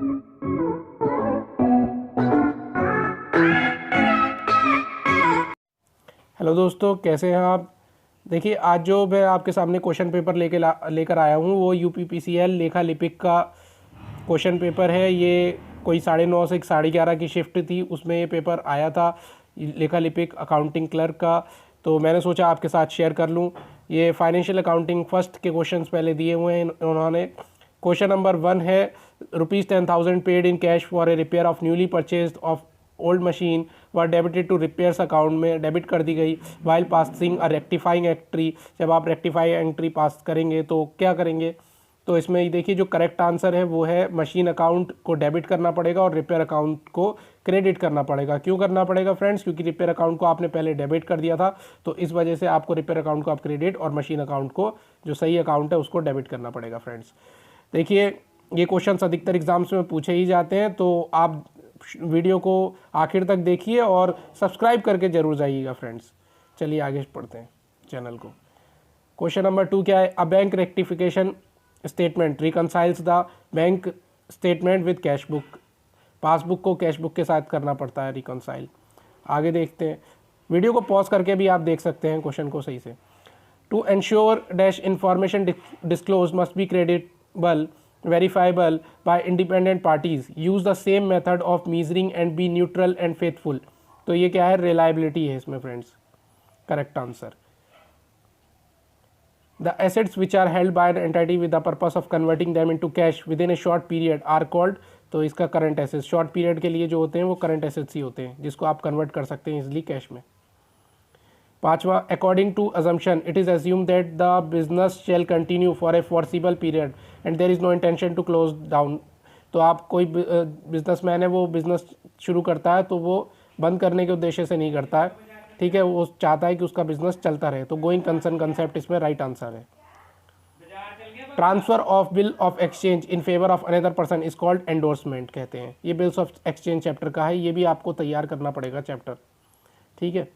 Hello दोस्तों, कैसे हैं आप। देखिए, आज जो मैं आपके सामने क्वेश्चन पेपर लेकर आया हूँ वो यूपीपीसीएल लेखा लिपिक का क्वेश्चन पेपर है। ये कोई 9:30 से 11:30 की शिफ्ट थी, उसमें ये पेपर आया था लेखा लिपिक अकाउंटिंग क्लर्क का। तो मैंने सोचा आपके साथ शेयर कर लूँ। ये फाइनेंशियल अकाउंटिंग फर्स्ट के क्वेश्चंस पहले दिए हुए हैं उन्होंने। क्वेश्चन नंबर 1 है ₹10,000 paid in cash for a repair of newly purchased of old machine व डेबिटेड टू रिपेयर्स अकाउंट में डेबिट कर दी गई वाइल पासिंग अ रेक्टिफाइंग एंट्री। जब आप रेक्टिफाई एंट्री पास करेंगे तो क्या करेंगे। तो इसमें देखिए जो करेक्ट आंसर है वो है मशीन अकाउंट को डेबिट करना पड़ेगा और रिपेयर अकाउंट को क्रेडिट करना पड़ेगा। क्यों करना पड़ेगा फ्रेंड्स, क्योंकि रिपेयर अकाउंट को आपने पहले डेबिट कर दिया था, तो इस वजह से आपको रिपेयर अकाउंट को आप क्रेडिट और मशीन अकाउंट को जो सही अकाउंट है उसको डेबिट करना पड़ेगा फ्रेंड्स। देखिए, ये क्वेश्चन अधिकतर एग्जाम्स में पूछे ही जाते हैं, तो आप वीडियो को आखिर तक देखिए और सब्सक्राइब करके जरूर जाइएगा फ्रेंड्स। चलिए आगे पढ़ते हैं चैनल को। क्वेश्चन नंबर 2 क्या है। A bank rectification statement reconciles the bank statement with cash book. Passbook को कैश बुक के साथ करना पड़ता है रिकनसाइल। आगे देखते हैं, वीडियो को पॉज करके भी आप देख सकते हैं क्वेश्चन को सही से। To ensure that information disclosed must be creditable verifiable by independent parties, use the same method of measuring and be neutral and faithful। तो ये क्या है, reliability है इसमें friends. Correct answer. The assets which are held by an entity with the purpose of converting them into cash within a short period are called, तो इसका current assets, short period के लिए जो होते हैं वो करंट एसेट्स ही होते हैं जिसको आप कन्वर्ट कर सकते हैं इजिली कैश में। पांचवा, according to assumption it is assume that the business shall continue for a foreseeable period and there is no intention to close down. तो आप कोई बिजनेसमैन है, वो बिजनेस शुरू करता है तो वो बंद करने के उद्देश्य से नहीं करता है, ठीक है, वो चाहता है कि उसका बिजनेस चलता रहे। तो गोइंग कंसर्न कंसेप्ट इसमें राइट आंसर है। Transfer of bill of exchange in favour of another person is called endorsement कहते हैं। ये बिल्स ऑफ एक्सचेंज चैप्टर का है, ये भी आपको तैयार करना पड़ेगा चैप्टर, ठीक है।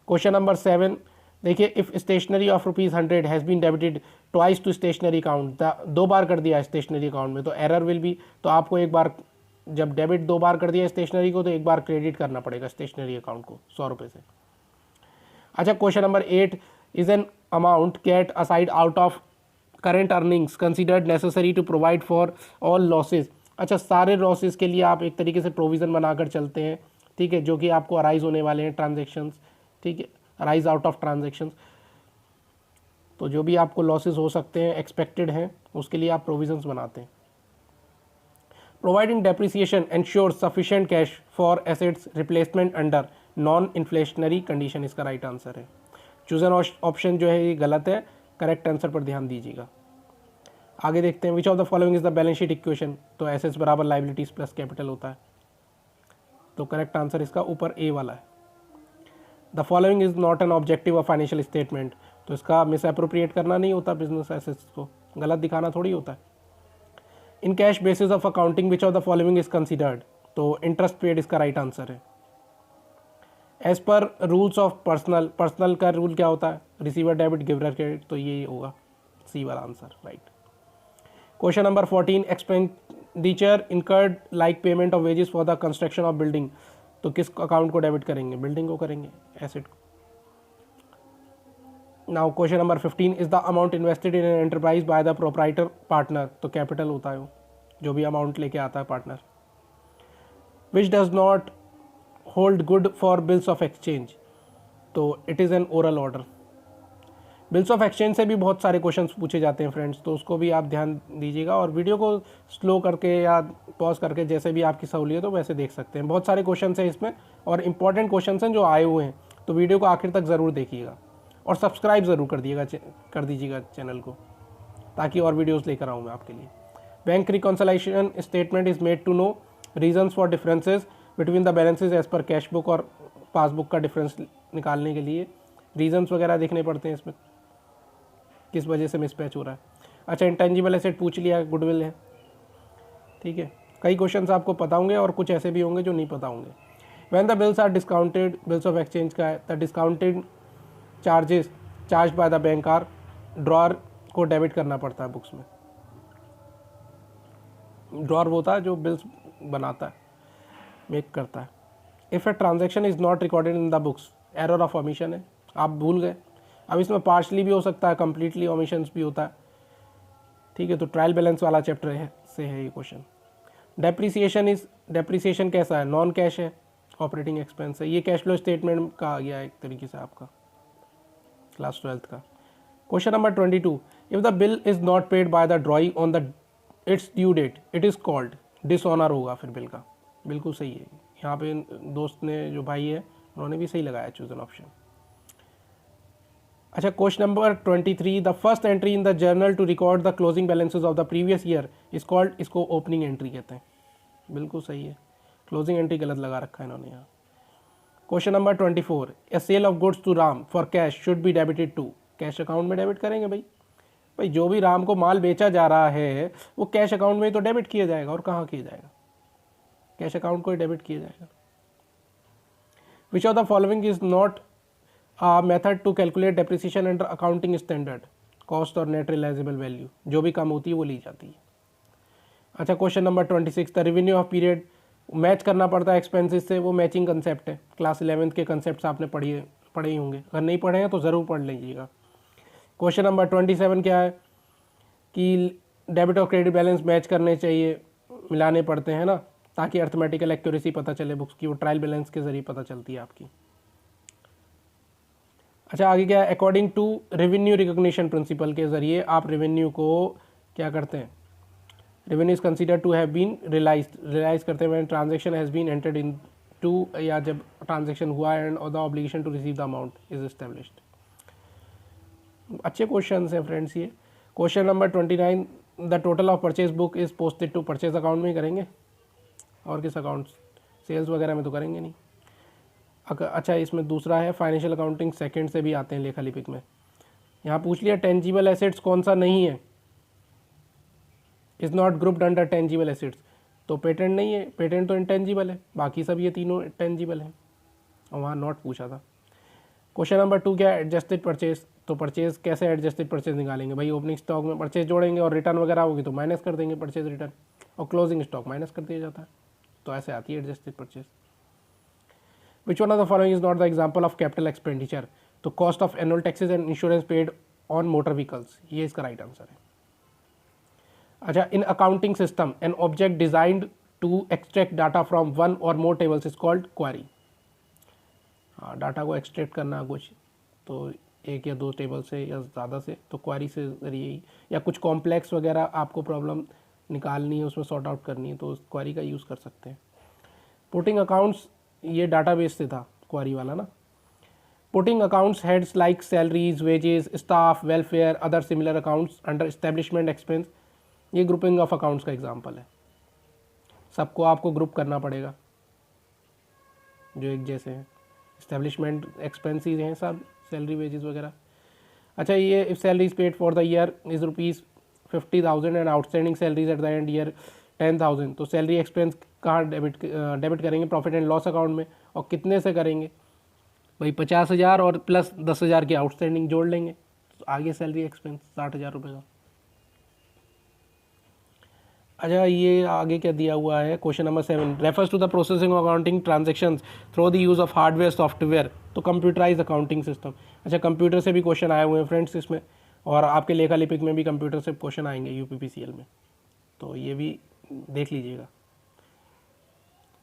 क्वेश्चन नंबर 7 देखिए, if stationery of ₹100 has been debited twice to stationery account. 2 बार कर दिया है स्टेशनरी अकाउंट में तो एरर विल बी, तो आपको एक बार जब डेबिट 2 बार कर दिया स्टेशनरी को तो एक बार क्रेडिट करना पड़ेगा स्टेशनरी अकाउंट को ₹100 से। अच्छा, question number 8 is an amount kept aside out of current earnings considered necessary to provide for all losses. अच्छा, सारे लॉसेज के लिए आप एक तरीके से प्रोविज़न बनाकर चलते हैं, ठीक है, जो कि आपको अराइज होने वाले हैं ट्रांजेक्शन्स, ठीक है, अराइज आउट ऑफ ट्रांजेक्शन्स। तो जो भी आपको लॉसेस हो सकते हैं एक्सपेक्टेड हैं उसके लिए आप प्रोविजंस बनाते हैं। Providing depreciation ensures sufficient cash for assets replacement under non inflationary condition, इसका राइट आंसर है। चूजन ऑप्शन जो है ये गलत है, करेक्ट आंसर पर ध्यान दीजिएगा। आगे देखते हैं, विच of the following is the balance sheet equation. तो एसेट्स बराबर लाइबिलिटीज प्लस कैपिटल होता है, तो करेक्ट आंसर इसका ऊपर ए वाला है। The following is not an objective of financial statement. तो इसका मिस अप्रोप्रिएट करना नहीं होता, बिजनेस एसेट्स को गलत दिखाना थोड़ी होता है। In cash basis of accounting which of the following is considered. तो इंटरेस्ट पेड इसका राइट आंसर है। As per rules of personal, personal का रूल क्या होता है, रिसीवर डेबिट गिवर क्रेडिट, तो ये होगा सी वाला answer, right. Question number 14 expenditure incurred like payment of wages for the construction of building. तो किस अकाउंट को डेबिट करेंगे, बिल्डिंग को करेंगे, एसेट को। Now question number 15 is the amount invested in an enterprise by the proprietor partner. तो capital होता है वो जो भी अमाउंट लेके आता है partner. Which does not hold good for bills of exchange. तो it is an oral order. Bills of exchange से भी बहुत सारे क्वेश्चंस पूछे जाते हैं फ्रेंड्स, तो उसको भी आप ध्यान दीजिएगा और वीडियो को स्लो करके या पॉज करके जैसे भी आपकी सहूलियत हो वैसे देख सकते हैं। बहुत सारे क्वेश्चंस हैं इसमें और इंपॉर्टेंट क्वेश्चंस हैं जो आए हुए हैं, तो वीडियो को आखिर तक ज़रूर देखिएगा और सब्सक्राइब ज़रूर कर दीजिएगा चैनल को, ताकि और वीडियोज़ लेकर आऊँ मैं आपके लिए। Bank reconciliation statement is made to know reasons for differences between the balances as per cash book और पासबुक का डिफरेंस निकालने के लिए रीजन्स वगैरह देखने पड़ते हैं इसमें, किस वजह से मिसमैच हो रहा है। अच्छा, इंटेंजिबल एसेट पूछ लिया, गुडविल है, ठीक है। कई क्वेश्चंस आपको पता होंगे और कुछ ऐसे भी होंगे जो नहीं पता होंगे। When the bills are discounted, bills of exchange का है, the discounted charges charge by the bank are drawer को डेबिट करना पड़ता है बुक्स में। ड्रॉर वो होता है जो बिल्स बनाता है, मेक करता है। If a transaction is not recorded in the books, error of omission है, आप भूल गए। अब इसमें पार्शली भी हो सकता है, कंप्लीटली ओमिशंस भी होता है, ठीक है। तो ट्रायल बैलेंस वाला चैप्टर है से है ये क्वेश्चन। डेप्रिसिएशन कैसा है, नॉन कैश है, ऑपरेटिंग एक्सपेंस है। ये कैश फ्लो स्टेटमेंट का आ गया एक तरीके से आपका क्लास 12th का। Question number 22, if the bill is not paid by the drawee on the its due date it is called, dishonour होगा फिर बिल का। बिल्कुल सही है, यहाँ पे दोस्त ने जो भाई है उन्होंने भी सही लगाया चूज एन ऑप्शन। अच्छा, question number 23, the first entry in the journal to record the closing balances of the previous year is called, इसको ओपनिंग एंट्री कहते हैं। बिल्कुल सही है, क्लोजिंग एंट्री गलत लगा रखा है इन्होंने यहाँ। Question number 24, a sale of goods to Ram for cash should be debited to, cash account में डेबिट करेंगे भाई जो भी राम को माल बेचा जा रहा है वो कैश अकाउंट में तो डेबिट किया जाएगा, और कहाँ किया जाएगा, कैश अकाउंट को ही डेबिट किया जाएगा। Which of the following is not a method to calculate depreciation under accounting standard, cost और नेट रियलाइजेबल वैल्यू, जो भी कम होती है वो ली जाती है। अच्छा, question number 26, the revenue of period match करना पड़ता है एक्सपेंसेस से, वो मैचिंग कंसेप्ट है। क्लास 11th के कंसेप्ट आपने पढ़े ही होंगे, अगर नहीं पढ़े हैं तो ज़रूर पढ़ लीजिएगा। क्वेश्चन नंबर 27 क्या है कि डेबिट और क्रेडिट बैलेंस मैच करने चाहिए, मिलाने पड़ते हैं ना, ताकि अर्थमेटिकल एक्यूरेसी पता चले बुक्स की, वो ट्रायल बैलेंस के जरिए पता चलती है आपकी। अच्छा, आगे क्या है, according to revenue recognition principle के ज़रिए आप रेवेन्यू को क्या करते हैं, revenue is consider to have been realise करते हैं when transaction has been entered into, या जब ट्रांजैक्शन हुआ and the obligation to receive the amount is established. अच्छे क्वेश्चन हैं फ्रेंड्स ये। Question number 29, the total of purchase book is posted to purchase account में ही करेंगे, और किस अकाउंट, सेल्स वगैरह में तो करेंगे नहीं। अच्छा, इसमें दूसरा है फाइनेंशियल अकाउंटिंग सेकंड से भी आते हैं लेखा लिपिक में। यहाँ पूछ लिया टेंजिबल एसेट्स कौन सा नहीं है, is not grouped under tangible assets, तो पेटेंट नहीं है, पेटेंट तो इंटेंजिबल है, बाकी सब ये तीनों टेंजिबल हैं, और वहाँ नॉट पूछा था। क्वेश्चन नंबर 2 क्या है, एडजस्टेड परचेज, तो परचेज कैसे एडजस्टेड परचेज निकालेंगे भाई, ओपनिंग स्टॉक में परचेज जोड़ेंगे और रिटर्न वगैरह होगी तो माइनस कर देंगे परचेज रिटर्न, और क्लोजिंग स्टॉक माइनस कर दिया जाता है, तो ऐसे आती है adjusted purchase. Which one of the following is not the example of capital expenditure, तो cost of annual taxes and insurance paid on motor vehicles, ये इसका राइट आंसर है। अच्छा, in accounting system an object designed to extract data from one or more tables is called query. हाँ, data को extract करना कुछ तो एक या दो टेबल से या ज़्यादा से, तो क्वेरी से जरिए ही, या कुछ कॉम्प्लेक्स वगैरह आपको प्रॉब्लम निकालनी है, उसमें सॉर्ट आउट करनी है, तो क्वेरी का यूज़ कर सकते हैं। पुटिंग अकाउंट्स, ये डाटाबेस से था क्वेरी वाला ना। Putting accounts heads like salaries, wages, staff, welfare, other similar accounts under establishment expense, ये ग्रुपिंग ऑफ अकाउंट्स का एग्जांपल है। सबको आपको ग्रुप करना पड़ेगा जो एक जैसे हैं, एस्टेब्लिशमेंट एक्सपेंसेस हैं सब, सैलरी, वेजेस वगैरह। अच्छा, ये if salary is paid for the year is ₹50,000 and outstanding salaries at the end year 10,000, तो सैलरी एक्सपेंस कहाँ डेबिट करेंगे, प्रॉफिट एंड लॉस अकाउंट में, और कितने से करेंगे भाई, 50,000 और प्लस 10,000 की आउटस्टैंडिंग जोड़ लेंगे, तो आगे सैलरी एक्सपेंस 60,000 रुपये का। अच्छा, ये आगे क्या दिया हुआ है, question number 7 refers to the processing of accounting transactions through the use of hardware software, तो कंप्यूटराइज अकाउंटिंग सिस्टम। अच्छा, कंप्यूटर से भी क्वेश्चन आए हुए हैं फ्रेंड्स इसमें, और आपके लेखा लिपिक में भी कंप्यूटर से क्वेश्चन आएंगे यूपीपीसीएल में, तो ये भी देख लीजिएगा।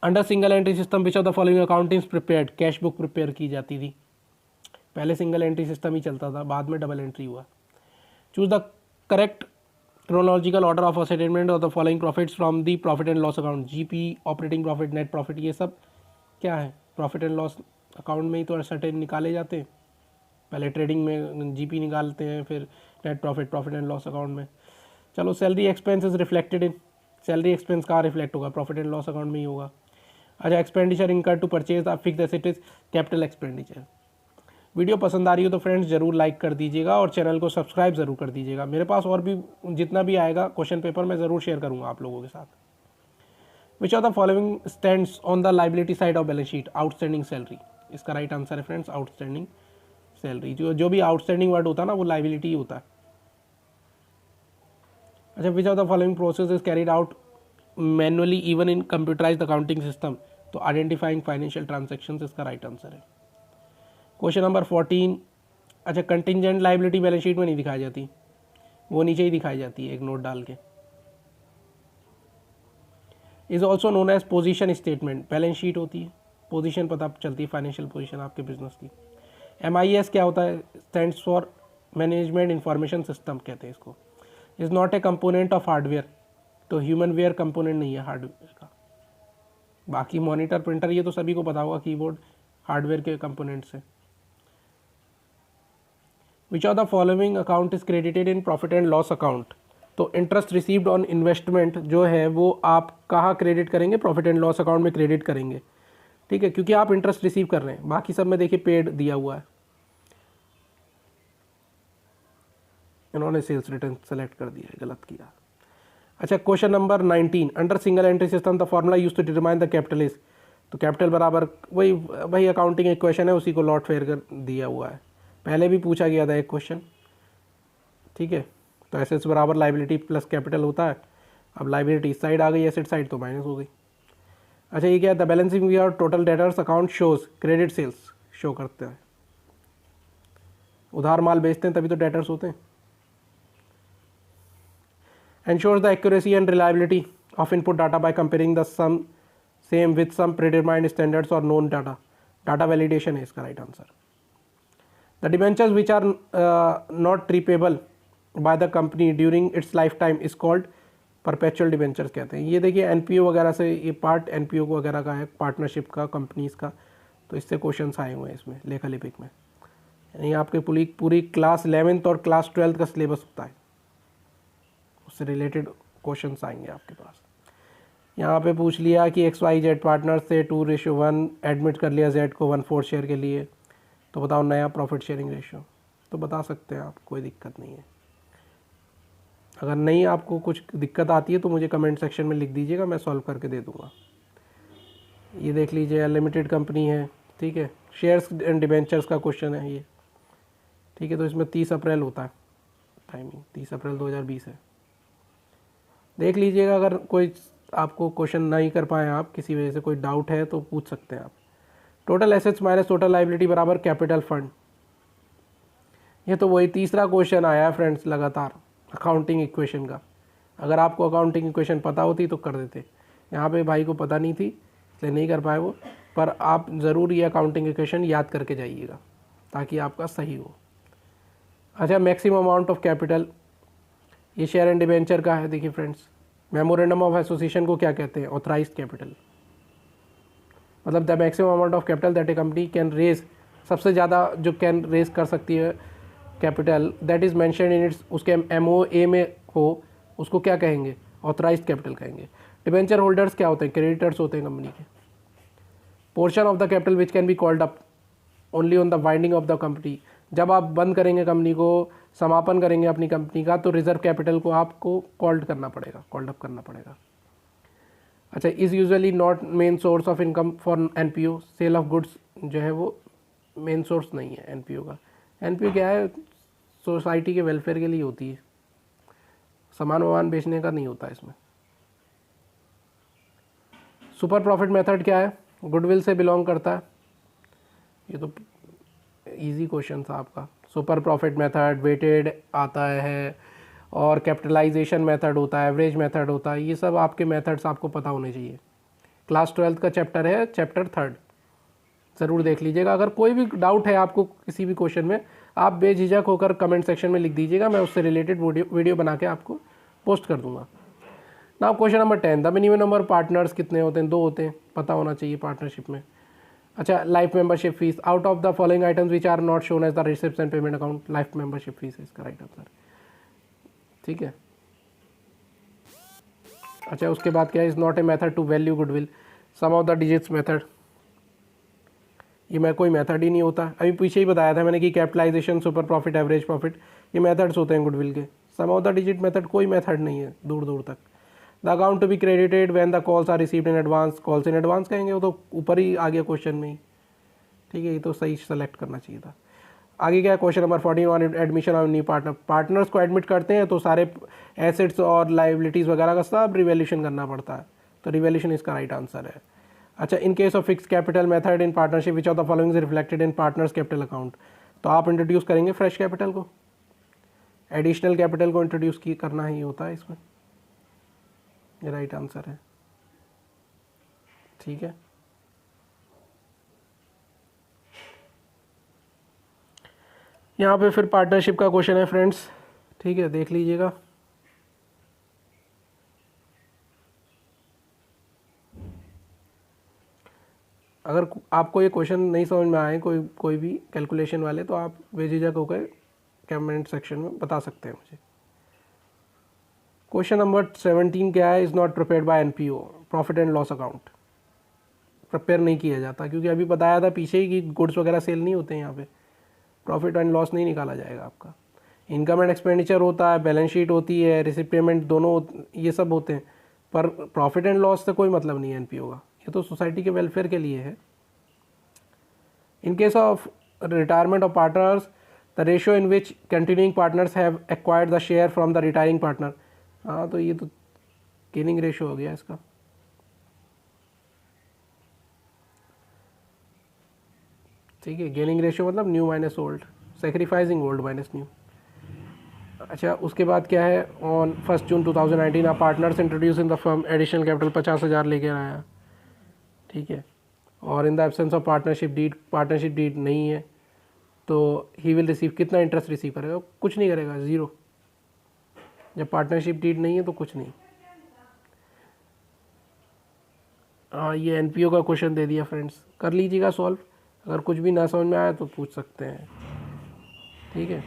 Under single entry system which of the following accounting prepared, cash book prepare की जाती थी, पहले सिंगल एंट्री सिस्टम ही चलता था, बाद में डबल एंट्री हुआ। Choose the correct chronological order of ascertainment of the following profits from the profit and loss account, GP, operating profit, net profit, ये सब क्या है, प्रॉफिट एंड लॉस अकाउंट में ही तो असर्टेन निकाले जाते हैं, पहले ट्रेडिंग में जीपी निकालते हैं, फिर net profit, profit and loss account में। चलो, salary expense is reflected in, salary expense कहाँ रिफ्लेक्ट होगा, प्रॉफिट एंड लॉस अकाउंट में ही होगा। अच्छा, expenditure incur to purchase the fixed assets, capital expenditure. Video पसंद आ रही हो तो फ्रेंड्स ज़रूर लाइक कर दीजिएगा और चैनल को सब्सक्राइब ज़रूर कर दीजिएगा। मेरे पास और भी जितना भी आएगा क्वेश्चन पेपर मैं ज़रूर शेयर करूँगा आप लोगों के साथ। विच of the following stands on the liability side of balance sheet, outstanding salary, इसका राइट आंसर है फ्रेंड्स आउटस्टैंडिंग सैलरी। जो भी आउटस्टैंडिंग वर्ड होता है ना वो लाइबिलिटी ही होता है। अच्छा, विच of the following process is carried out manually even in computerised accounting system. तो आइडेंटिफाइंग फाइनेंशियल ट्रांजैक्शंस इसका राइट आंसर है। क्वेश्चन नंबर 14, अच्छा कंटिंजेंट लाइबिलिटी बैलेंस शीट में नहीं दिखाई जाती, वो नीचे ही दिखाई जाती है एक नोट डाल के। Is also known as position statement, balance sheet होती है, पोजीशन पता चलती है फाइनेंशियल पोजीशन आपके बिजनेस की। MIS क्या होता है, stands for management information system कहते हैं इसको। Is not a component of hardware, तो ह्यूमन वेयर कंपोनेंट नहीं है हार्डवेयर का। बाकी मॉनिटर प्रिंटर ये तो सभी को पता होगा, कीबोर्ड हार्डवेयर के कंपोनेंट्स है। विच of the following account is credited in profit and loss account, तो इंटरेस्ट रिसीव्ड ऑन इन्वेस्टमेंट जो है वो आप कहाँ क्रेडिट करेंगे, प्रॉफिट एंड लॉस अकाउंट में क्रेडिट करेंगे, ठीक है, क्योंकि आप इंटरेस्ट रिसीव कर रहे हैं। बाकी सब में देखिए पेड दिया हुआ है, इन्होंने सेल्स रिटर्न सेलेक्ट कर दिया है, गलत किया। अच्छा question number 19, under single entry system the formula use to determine the capital is, तो कैपिटल बराबर वही अकाउंटिंग इक्वेशन है, उसी को लॉट फेयर कर दिया हुआ है, पहले भी पूछा गया था एक क्वेश्चन, ठीक है। तो एसेट्स बराबर लाइबिलिटी प्लस कैपिटल होता है। अब लाइबिलिटी इस साइड आ गई, एसेट साइड तो माइनस हो गई। अच्छा ये क्या है, द बैलेंसिंग और total debtors account shows credit sales show करते हैं, उधार माल बेचते हैं तभी तो डेटर्स होते हैं। ensures the accuracy and reliability of input data by comparing the same with some predetermined standards or known data, data validation है इसका right answer। the debentures which are not repayable by the company during its lifetime is called perpetual debentures कहते हैं। ये देखिए NPO वगैरह से, ये part NPO वगैरह का है, पार्टनरशिप का, कंपनीज का, तो इससे क्वेश्चंस आए हुए हैं इसमें लेखा लिपिक में। यानी आपके पूरी क्लास 11th और क्लास 12th का सिलेबस होता है, उससे रिलेटेड क्वेश्चंस आएंगे आपके पास। यहाँ पे पूछ लिया कि XYZ पार्टनर से 2:1 एडमिट कर लिया Z को 1/4 शेयर के लिए, तो बताओ नया प्रॉफिट शेयरिंग रेशियो, तो बता सकते हैं आप, कोई दिक्कत नहीं है। अगर नहीं आपको कुछ दिक्कत आती है तो मुझे कमेंट सेक्शन में लिख दीजिएगा, मैं सॉल्व करके दे दूँगा। ये देख लीजिए लिमिटेड कंपनी है, ठीक है, शेयर्स एंड डिबेंचर्स का क्वेश्चन है ये, ठीक है। तो इसमें 30 अप्रैल होता है, टाइमिंग 30 अप्रैल 2020 है, देख लीजिएगा। अगर कोई आपको क्वेश्चन नहीं कर पाए, आप किसी वजह से कोई डाउट है तो पूछ सकते हैं आप। Total assets minus total liability बराबर कैपिटल फंड, ये तो वही तीसरा क्वेश्चन आया है फ्रेंड्स लगातार अकाउंटिंग इक्वेशन का। अगर आपको अकाउंटिंग इक्वेशन पता होती तो कर देते, यहाँ पे भाई को पता नहीं थी इसलिए नहीं कर पाए वो, पर आप ज़रूर ये अकाउंटिंग इक्वेशन याद करके जाइएगा ताकि आपका सही हो। अच्छा मैक्सिमम अमाउंट ऑफ कैपिटल, ये शेयर एंड डिबेंचर का है। देखिए फ्रेंड्स, मेमोरेंडम ऑफ एसोसिएशन को क्या कहते हैं, ऑथराइज्ड कैपिटल, मतलब the maximum amount of capital that a company can raise, सबसे ज़्यादा जो कैन रेज कर सकती है capital that is mention in its, उसके MOA में हो, उसको क्या कहेंगे, ऑथराइज्ड कैपिटल कहेंगे। डिबेंचर होल्डर्स क्या होते हैं, क्रेडिटर्स होते हैं कंपनी के। Portion of the capital which can be called up only on the winding of the company, जब आप बंद करेंगे कंपनी को, समापन करेंगे अपनी कंपनी का, तो रिजर्व कैपिटल को आपको कॉल्ड करना पड़ेगा, कॉल्ड अप करना पड़ेगा। अच्छा is usually not main source of income for NPO, sale of goods जो है वो मेन सोर्स नहीं है NPO का। NPO क्या है, सोसाइटी के वेलफेयर के लिए होती है, सामान वामान बेचने का नहीं होता इसमें। सुपर प्रॉफिट मेथड क्या है, गुडविल से बिलोंग करता है, ये तो इजी क्वेश्चन था आपका। सुपर प्रॉफिट मेथड वेटेड आता है, और कैपिटलाइजेशन मेथड होता है, एवरेज मेथड होता है, ये सब आपके मेथड्स आपको पता होने चाहिए। क्लास 12th का चैप्टर है, चैप्टर 3, ज़रूर देख लीजिएगा। अगर कोई भी डाउट है आपको किसी भी क्वेश्चन में, आप बेझिझक होकर कमेंट सेक्शन में लिख दीजिएगा, मैं उससे रिलेटेड वीडियो बना के आपको पोस्ट कर दूंगा। Now question number 10, the minimum number partners कितने होते हैं, 2 होते हैं, पता होना चाहिए पार्टनरशिप में। अच्छा life membership fees, out of the following items which are not shown as the receipts and payment account, life membership fees है इसका राइट आंसर, ठीक है। अच्छा उसके बाद क्या है, is not a method to value goodwill, sum of the digits method, ये मैं कोई मेथड ही नहीं होता। अभी पीछे ही बताया था मैंने कि capitalisation, super profit, average profit, ये मेथड्स होते हैं गुडविल के। Sum of the digit method कोई मेथड नहीं है दूर दूर तक। The account to be credited when the calls are received in advance, calls in advance कहेंगे, वो तो ऊपर ही आ गया क्वेश्चन में ही, ठीक है, ये तो सही सेलेक्ट करना चाहिए था। आगे क्या है, question number 14 on admission of new partner. Partners को एडमिट करते हैं तो सारे एसेट्स और लाइबिलिटीज़ वगैरह का सब रिवैल्यूएशन करना पड़ता है, तो रिवैल्यूएशन इसका राइट आंसर है। अच्छा, in case of fix capital method in partnership which of the following is reflected in partners capital account. तो आप इंट्रोड्यूस करेंगे फ्रेश कैपिटल को, एडिशनल कैपिटल को इंट्रोड्यूस की करना ही होता है इसमें, ये राइट आंसर है। ठीक है, यहाँ पे फिर पार्टनरशिप का क्वेश्चन है फ्रेंड्स, ठीक है, देख लीजिएगा। अगर आपको ये क्वेश्चन नहीं समझ में आए कोई भी कैलकुलेशन वाले, तो आप बेझिझक होकर कमेंट सेक्शन में बता सकते हैं मुझे। क्वेश्चन नंबर 17 क्या है, is not prepared by NPO, profit and loss account prepare नहीं किया जाता, क्योंकि अभी बताया था पीछे ही कि गुड्स वगैरह सेल नहीं होते हैं, यहाँ पे प्रॉफिट एंड लॉस नहीं निकाला जाएगा आपका। इनकम एंड एक्सपेंडिचर होता है, बैलेंस शीट होती है, रिसिप्ट पेमेंट दोनों, ये सब होते हैं, पर प्रॉफिट एंड लॉस से कोई मतलब नहीं है एनपीओ का, ये तो सोसाइटी के वेलफेयर के लिए है। In case of retirement of partners the ratio in which continuing partners have acquired the share from the retiring partner. हाँ, तो ये तो गेनिंग रेशियो हो गया इसका। ठीक है, गेनिंग रेशियो मतलब new minus old, sacrificing old minus new. अच्छा, उसके बाद क्या है, on 1 June 2019 a partners introduce in the firm additional capital 50,000 लेकर आया। ठीक है, और in the absence of partnership deed नहीं है, तो ही विल रिसीव, कितना इंटरेस्ट रिसीव करेगा, कुछ नहीं करेगा, ज़ीरो। जब पार्टनरशिप डीड नहीं है तो कुछ नहीं। हाँ, ये एनपीओ का क्वेश्चन दे दिया फ्रेंड्स, कर लीजिएगा सॉल्व, अगर कुछ भी ना समझ में आए तो पूछ सकते हैं। ठीक है,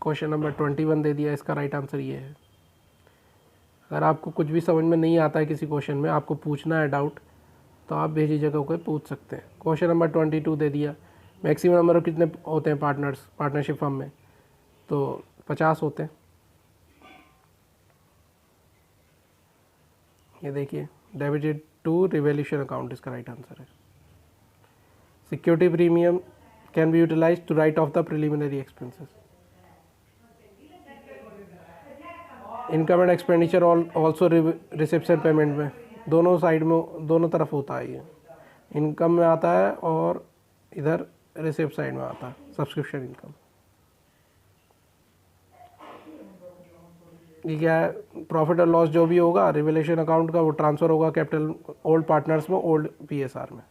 क्वेश्चन नंबर 21 दे दिया, इसका राइट आंसर ये है। अगर आपको कुछ भी समझ में नहीं आता है किसी क्वेश्चन में, आपको पूछना है डाउट, तो आप भेजी जगह को पूछ सकते हैं। क्वेश्चन नंबर 22 दे दिया, मैक्सिमम नंबर कितने होते हैं पार्टनरशिप फर्म में, तो 50 होते हैं। ये देखिए, डेबिटेड टू रिवैल्यूएशन अकाउंट इसका राइट आंसर है। Security premium can be utilised to write off the preliminary expenses. Income and expenditure also reception payment में, दोनों साइड में, दोनों तरफ होता है ये, इनकम में आता है और इधर रिसिप्ट साइड में आता है, सब्सक्रिप्शन इनकम। ये क्या है, प्रॉफिट और लॉस जो भी होगा रिवैल्यूएशन अकाउंट का, वो ट्रांसफ़र होगा कैपिटल ओल्ड पार्टनर्स में, ओल्ड पीएसआर में।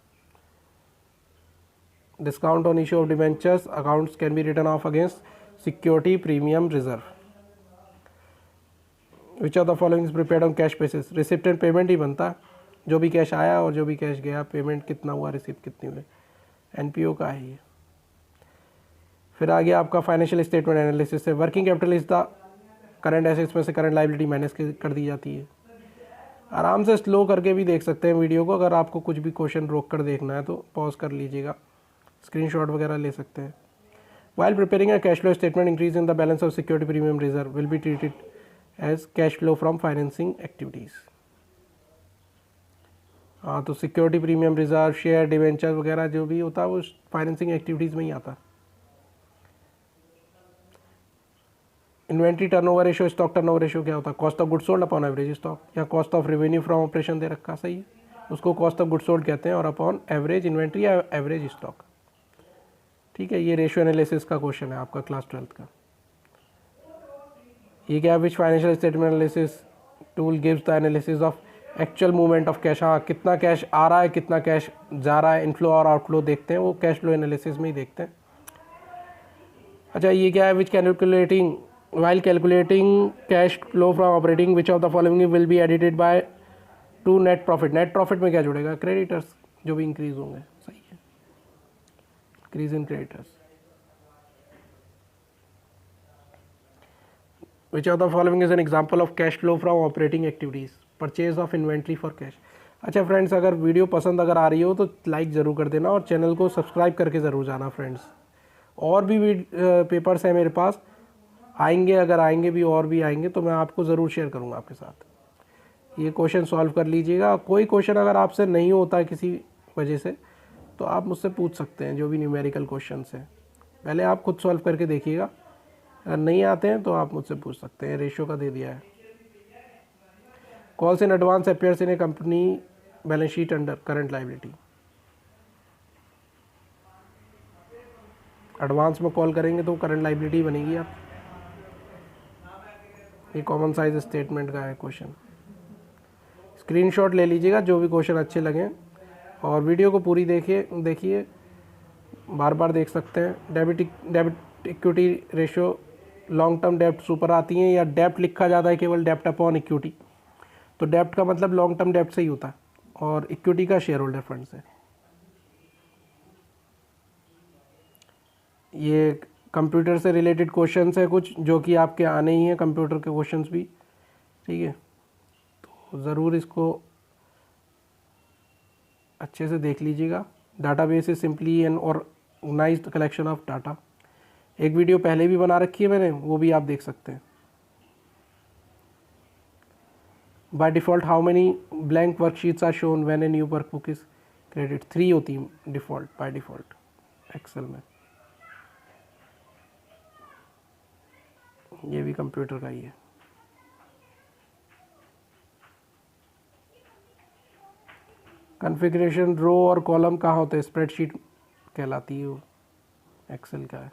Discount on issue of debentures accounts can be written off against security premium reserve. Which of the following is prepared on cash basis, receipt and payment ही बनता है, जो भी cash आया और जो भी कैश गया, पेमेंट कितना हुआ, रिसिप्ट कितनी हुई, एनपीओ का है ये। फिर आगे आपका फाइनेंशियल स्टेटमेंट एनालिसिस से, working capital is the current assets में से करंट लाइबिलिटी माइनस कर दी जाती है। आराम से स्लो करके भी देख सकते हैं वीडियो को, अगर आपको कुछ भी क्वेश्चन रोक कर देखना है तो पॉज कर लीजिएगा, स्क्रीनशॉट वगैरह ले सकते हैं। While preparing a cash flow statement, increase in the balance of security premium reserve will be treated as cash flow from financing activities. हाँ, तो security premium reserve, share, debenture वगैरह जो भी होता है वो फाइनेंसिंग एक्टिविटीज़ में ही आता है। Inventory turnover ratio, stock turnover ratio क्या होता है, cost of goods sold upon average stock, या cost of revenue from operation दे रखा, सही है, उसको कॉस्ट ऑफ गुड्स सोल्ड कहते हैं, और अपॉन एवरेज इन्वेंट्री या एवरेज स्टॉक। ठीक है, ये रेशियो एनालिसिस का क्वेश्चन है आपका क्लास 12th का। ये क्या, which financial statement analysis tool gives the analysis of actual movement of cash. हाँ, कितना कैश आ रहा है, कितना कैश जा रहा है, इनफ्लो और आउटफ्लो देखते हैं, वो कैश फ्लो एनालिसिस में ही देखते हैं। अच्छा, ये क्या है, विच calculating while calculating cash flow from operating which of the following will be edited by to net profit। net profit में क्या जुड़ेगा, creditors जो भी इंक्रीज होंगे, सही है, increase in creditors। which of the following is an example of cash flow from operating activities, purchase of inventory for cash। अच्छा friends, अगर वीडियो पसंद अगर आ रही हो तो लाइक ज़रूर कर देना और चैनल को सब्सक्राइब करके ज़रूर जाना फ्रेंड्स। और भी पेपर्स हैं मेरे पास, आएंगे, अगर आएंगे भी और भी आएंगे तो मैं आपको ज़रूर शेयर करूंगा आपके साथ। ये क्वेश्चन सॉल्व कर लीजिएगा। कोई क्वेश्चन अगर आपसे नहीं होता है किसी वजह से तो आप मुझसे पूछ सकते हैं, जो भी न्यूमेरिकल क्वेश्चन हैं पहले आप खुद सॉल्व करके देखिएगा, अगर नहीं आते हैं तो आप मुझसे पूछ सकते हैं। रेशियो का दे दिया है। Calls in advance appears in A company balance sheet under current liability. Advance में कॉल करेंगे तो करंट लायबिलिटी बनेगी आप। ये कॉमन साइज स्टेटमेंट का है क्वेश्चन। स्क्रीनशॉट ले लीजिएगा जो भी क्वेश्चन अच्छे लगें, और वीडियो को पूरी देखिए बार बार देख सकते हैं। Debit equity ratio long term डेप्ट सुपर आती हैं, या डेप्ट लिखा जाता है केवल डेप्ट अपॉन इक्विटी, तो डेप्ट का मतलब लॉन्ग टर्म डेप्ट से ही होता है, और इक्विटी का शेयर होल्डर फंड से। ये कंप्यूटर से रिलेटेड क्वेश्चंस है कुछ जो कि आपके आने ही हैं, कंप्यूटर के क्वेश्चंस भी, ठीक है। तो ज़रूर इसको अच्छे से देख लीजिएगा। Database is simply an organised collection of data. एक वीडियो पहले भी बना रखी है मैंने, वो भी आप देख सकते हैं। By default how many blank worksheets are shown when a new workbook is created. 3 होती है डिफ़ॉल्ट, बाय डिफ़ॉल्ट एक्सेल में। ये भी कंप्यूटर का ही है। कॉन्फ़िगरेशन रो और कॉलम कहाँ होते हैं? स्प्रेडशीट कहलाती है वो, एक्सेल का है।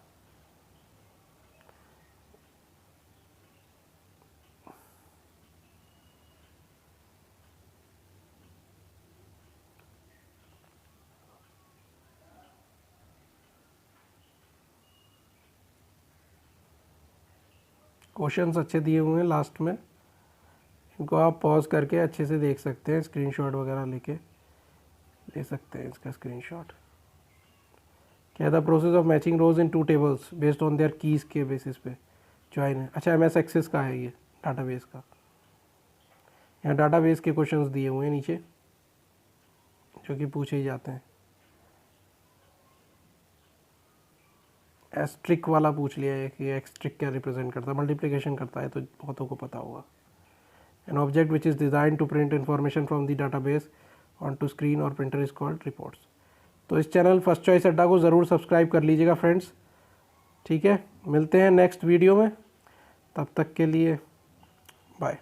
क्वेश्चंस अच्छे दिए हुए हैं लास्ट में, इनको आप पॉज करके अच्छे से देख सकते हैं, स्क्रीनशॉट वगैरह लेके ले सकते हैं इसका स्क्रीनशॉट। क्या the process of matching rose in 2 tables based on their keys के बेसिस पे ज्वाइन है। अच्छा, MS एक्सेस का है ये, डाटाबेस का। यहाँ डाटाबेस के क्वेश्चंस दिए हुए हैं नीचे जो कि पूछे ही जाते हैं। एस्ट्रिक वाला पूछ लिया है कि एस्ट्रिक क्या रिप्रेजेंट करता है, मल्टीप्लिकेशन करता है, तो बहुतों को पता होगा। An object which is design to print information from the database on to screen और प्रिंटर इज कॉल्ड रिपोर्ट्स। तो इस चैनल फर्स्ट चॉइस अड्डा को ज़रूर सब्सक्राइब कर लीजिएगा फ्रेंड्स, ठीक है। मिलते हैं नेक्स्ट वीडियो में, तब तक के लिए बाय।